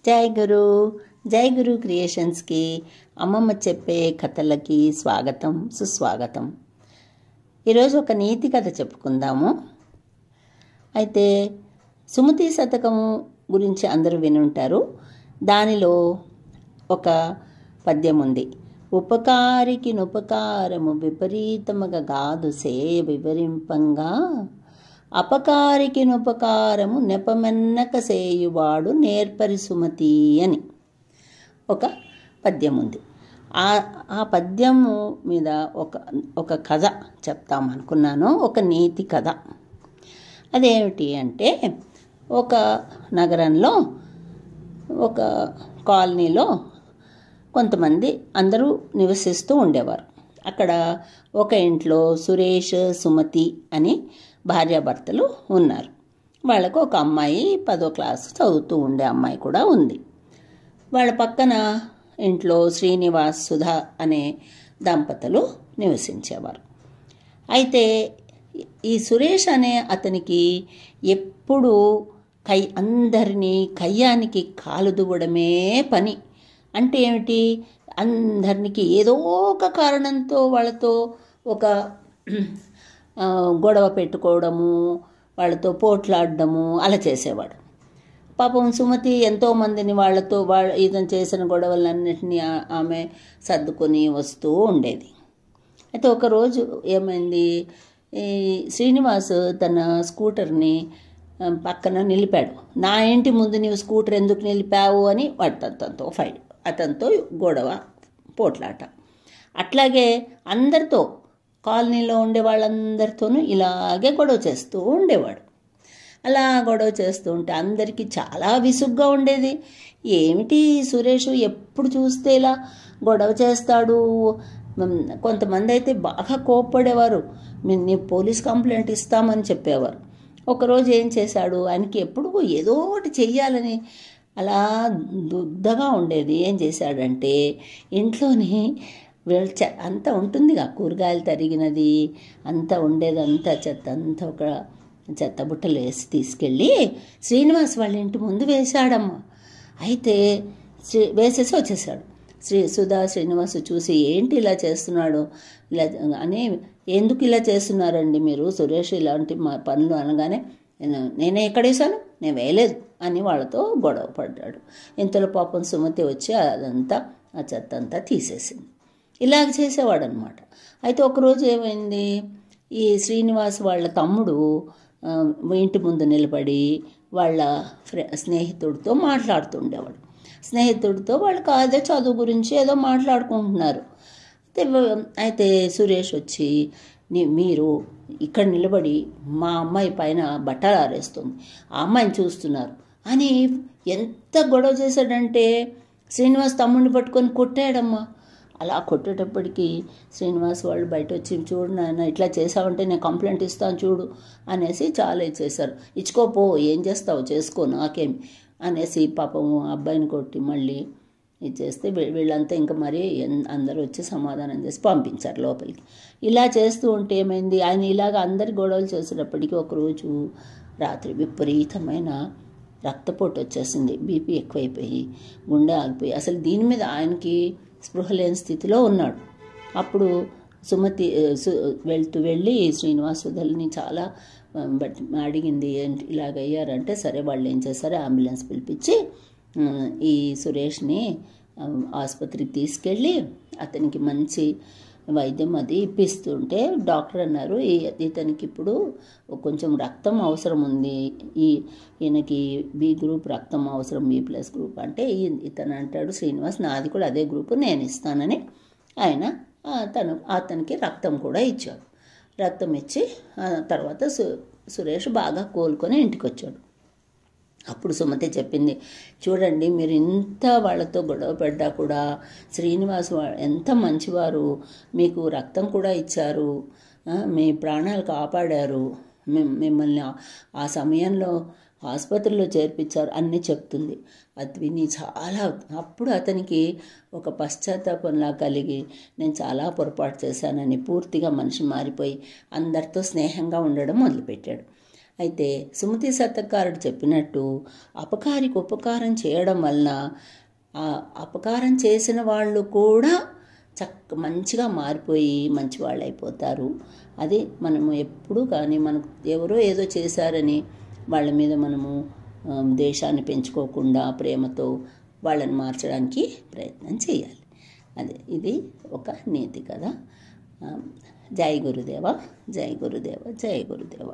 జై గురు జై గురు క్రియేషన్స్కి అమ్మమ్మ చెప్పే కథలకి స్వాగతం సుస్వాగతం. ఈరోజు ఒక నీతి కథ చెప్పుకుందాము. అయితే సుమతి శతకము గురించి అందరూ వినుంటారు. దానిలో ఒక పద్యం ఉంది. ఉపకారికి నుపకారము విపరీతముగా గాదు సేయ వివరింపంగా, అపకారికి నుపకారము నెపమెన్నక సేయువాడు నేర్పరి సుమతి అని ఒక పద్యం ఉంది. ఆ పద్యము మీద ఒక కథ చెప్తామనుకున్నాను, ఒక నీతి కథ. అదేమిటి అంటే, ఒక నగరంలో ఒక కాలనీలో కొంతమంది అందరూ నివసిస్తూ ఉండేవారు. అక్కడ ఒక ఇంట్లో సురేష్ సుమతి అని భార్యాభర్తలు ఉన్నారు. వాళ్ళకు ఒక అమ్మాయి 10వ క్లాసు చదువుతూ ఉండే అమ్మాయి కూడా ఉంది. వాళ్ళ పక్కన ఇంట్లో శ్రీనివాస్ సుధా అనే దంపతులు నివసించేవారు. అయితే ఈ సురేష్ అనే అతనికి ఎప్పుడూ అందరినీ కయ్యానికి కాలు దువ్వడమే పని. అంటే ఏమిటి, అందరికి ఏదో ఒక కారణంతో వాళ్ళతో ఒక గొడవ పెట్టుకోవడము, వాళ్ళతో పోట్లాడడము అలా చేసేవాడు. పాపం సుమతి ఎంతోమందిని ఇతను చేసిన గొడవలన్నింటినీ ఆమె సర్దుకొని వస్తూ ఉండేది. అయితే ఒకరోజు ఏమైంది, ఈ శ్రీనివాస్ తన స్కూటర్ని పక్కన నిలిపాడు. నా ఇంటి ముందు నీవు స్కూటర్ ఎందుకు నిలిపావు అని అతనితో గొడవ పోట్లాట. అట్లాగే అందరితో, కాలనీలో ఉండే వాళ్ళందరితోనూ ఇలాగే గొడవ చేస్తూ ఉండేవాడు. అలా గొడవ చేస్తూ ఉంటే అందరికీ చాలా విసుగ్గా ఉండేది. ఏమిటి సురేష్ ఎప్పుడు చూస్తే ఇలా గొడవ చేస్తాడు. కొంతమంది అయితే బాగా కోప్పడేవారు, నీ పోలీస్ కంప్లైంట్ ఇస్తామని చెప్పేవారు. ఒకరోజు ఏం చేశాడు, ఆయనకి ఎప్పుడు ఏదో ఒకటి చెయ్యాలని అలా దుగ్ధగా ఉండేది. ఏం చేశాడంటే, ఇంట్లోని అంతా ఉంటుందిగా, కూరగాయలు తరిగినది అంతా ఉండేది, అంతా ఒక చెత్త బుట్టలు వేసి తీసుకెళ్ళి శ్రీనివాస్ వాళ్ళ ఇంటి ముందు వేశాడమ్మా. అయితే వేసేసి వచ్చేసాడు. సుధా శ్రీనివాస్ చూసి, ఏంటి ఇలా చేస్తున్నాడు ఇలా అని, ఎందుకు ఇలా చేస్తున్నారండి మీరు, సురేష్ ఇలాంటి పనులు అనగానే, నేనే ఎక్కడ వేశాను, నేను వేయలేదు అని వాళ్ళతో గొడవ పడ్డాడు. ఇంతలో పాపం సుమతి వచ్చి అదంతా ఆ చెత్త అంతా తీసేసింది. ఇలాగ చేసేవాడు అనమాట. అయితే ఒకరోజు ఏమైంది, ఈ శ్రీనివాస్ వాళ్ళ తమ్ముడు ఇంటి ముందు నిలబడి వాళ్ళ స్నేహితుడితో మాట్లాడుతుండేవాడు. స్నేహితుడితో వాళ్ళకి అదే చదువు గురించి ఏదో మాట్లాడుకుంటున్నారు. అయితే సురేష్ వచ్చి, మీరు ఇక్కడ నిలబడి మా అమ్మాయి పైన బట్టలు ఆరేస్తుంది, ఆ అమ్మాయిని చూస్తున్నారు అని ఎంత గొడవ చేశాడంటే, శ్రీనివాస్ తమ్ముడిని పట్టుకొని కొట్టాడమ్మా. అలా కొట్టేటప్పటికి శ్రీనివాస్ వాళ్ళు బయట వచ్చి, చూడు నాన్న ఇట్లా చేసావంటే నేను కంప్లైంట్ ఇస్తాను చూడు అనేసి చాలా ఇచ్చేశారు. ఇచ్చుకోపో, ఏం చేస్తావు చేసుకో, నాకేమి అనేసి పాపము అబ్బాయిని కొట్టి మళ్ళీ ఇచ్చేస్తే వీళ్ళంతా ఇంకా మరి అందరూ వచ్చి సమాధానం చేసి పంపించారు లోపలికి. ఇలా చేస్తూ ఉంటే ఏమైంది, ఆయన ఇలాగ అందరి గొడవలు చేసేటప్పటికీ ఒకరోజు రాత్రి విపరీతమైన రక్తపోటు వచ్చేసింది. బీపీ ఎక్కువైపోయి గుండె ఆగిపోయి అసలు దీని మీద ఆయనకి స్పృహ లేని స్థితిలో ఉన్నాడు. అప్పుడు సుమతి వెళ్ళి శ్రీనివాసుధల్ని చాలా అడిగింది, ఏంటి ఇలాగయ్యారంటే. సరే వాళ్ళు ఏం చేశారు, అంబులెన్స్ పిలిపించి ఈ సురేష్ని ఆసుపత్రికి తీసుకెళ్ళి అతనికి మంచి వైద్యం అది ఇప్పిస్తుంటే డాక్టర్ అన్నారు, ఇతనికి ఇప్పుడు కొంచెం రక్తం అవసరం ఉంది, ఈయనకి బి గ్రూప్ రక్తం అవసరం, B+ గ్రూప్. అంటే ఇతను అంటాడు, శ్రీనివాస్ నాది కూడా అదే గ్రూపు, నేను ఇస్తానని ఆయన అతనికి రక్తం కూడా ఇచ్చాడు. రక్తం ఇచ్చి తర్వాత సురేష్ బాగా కోలుకొని ఇంటికి వచ్చాడు. అప్పుడు సుమతి చెప్పింది, చూడండి మీరు ఇంత వాళ్ళతో గొడవ పడ్డా కూడా శ్రీనివాస్ ఎంత మంచివారు, మీకు రక్తం కూడా ఇచ్చారు, మీ ప్రాణాలు కాపాడారు, మిమ్మల్ని ఆ సమయంలో ఆసుపత్రిలో చేర్పించారు అన్నీ చెప్తుంది. అది విని అప్పుడు అతనికి ఒక పశ్చాత్తాపంలా కలిగి, నేను చాలా పొరపాటు చేశానని పూర్తిగా మనిషి మారిపోయి అందరితో స్నేహంగా ఉండడం మొదలుపెట్టాడు. అయితే సుమతి శతకారుడు చెప్పినట్టు అపకారికి ఉపకారం చేయడం వలన ఆ అపకారం చేసిన వాళ్ళు కూడా మంచిగా మారిపోయి మంచి వాళ్ళు అయిపోతారు. అది మనము ఎప్పుడూ కానీ మనకు ఎవరో ఏదో చేశారని వాళ్ళ మీద మనము ద్వేషాన్ని పెంచుకోకుండా ప్రేమతో వాళ్ళని మార్చడానికి ప్రయత్నం చేయాలి. ఇది ఒక నీతి కదా. జై గురుదేవ, జై గురుదేవ, జై గురుదేవ.